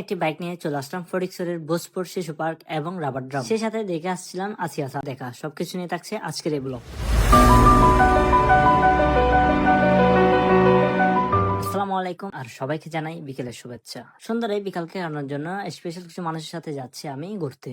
একটি বাইক নিয়ে চলে আসলাম ফটিকছড়ির ভোজপুর শিশু পার্ক এবং রাবার ড্রাম। সেই সাথে দেখে আসছিলাম আসিয়া দেখা সবকিছু নিয়ে থাকছে আজকের এই ব্লগ। আসসালামু আলাইকুম আর সবাইকে জানাই বিকেলের শুভেচ্ছা। সুন্দর এই বিকালকে কাটানোর জন্য স্পেশাল কিছু মানুষের সাথে যাচ্ছি আমি ঘুরতে।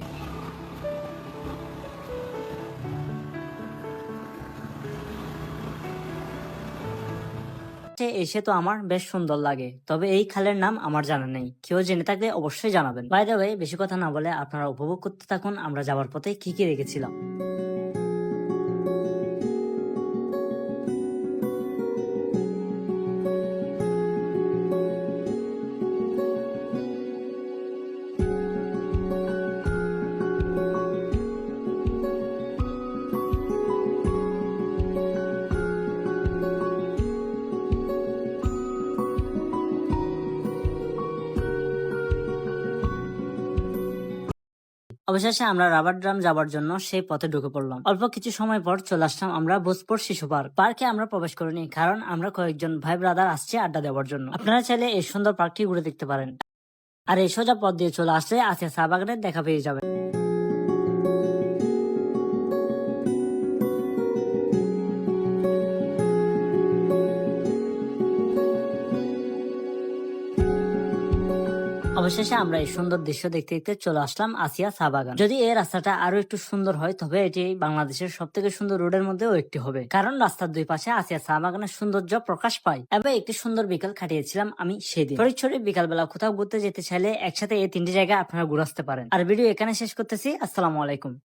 এসে তো আমার বেশ সুন্দর লাগে, তবে এই খালের নাম আমার জানা নেই। কেউ জেনে থাকলে অবশ্যই জানাবেন। বাই দ্য ওয়ে, বেশি কথা না বলে আপনারা উপভোগ করতে থাকুন আমরা যাওয়ার পথে কি কি রেখেছিলাম। অবশেষে আমরা রাবার ড্রাম যাবার জন্য সেই পথে ঢুকে পড়লাম। অল্প কিছু সময় পর চলে আসলাম আমরা ভোজপুর শিশু পার্ক। পার্কে আমরা প্রবেশ করিনি, কারণ আমরা কয়েকজন ভাই ব্রাদার আসছে আড্ডা দেওয়ার জন্য। আপনারা চাইলে এই সুন্দর পার্কটি ঘুরে দেখতে পারেন। আর এই সোজা পথ দিয়ে চলে আসলে আসিয়া চা বাগানের দেখা পেয়ে যাবেন। অবশেষে আমরা এই সুন্দর দৃশ্য দেখতে দেখতে চলে আসলাম আসিয়া চা বাগান। যদি এই রাস্তাটা আরো একটু সুন্দর হয় তবে এটি বাংলাদেশের সব থেকে সুন্দর রোডের মধ্যেও একটি হবে, কারণ রাস্তার দুই পাশে আসিয়া চা বাগানের সৌন্দর্য প্রকাশ পায়। এবার একটি সুন্দর বিকাল কাটিয়েছিলাম আমি সেদিন। ফটিকছড়ি বিকাল বেলা কোথাও ঘুরতে যেতে চাইলে একসাথে এই তিনটি জায়গা আপনারা ঘুরে আসতে পারেন। আর ভিডিও এখানে শেষ করতেছি। আসসালামু আলাইকুম।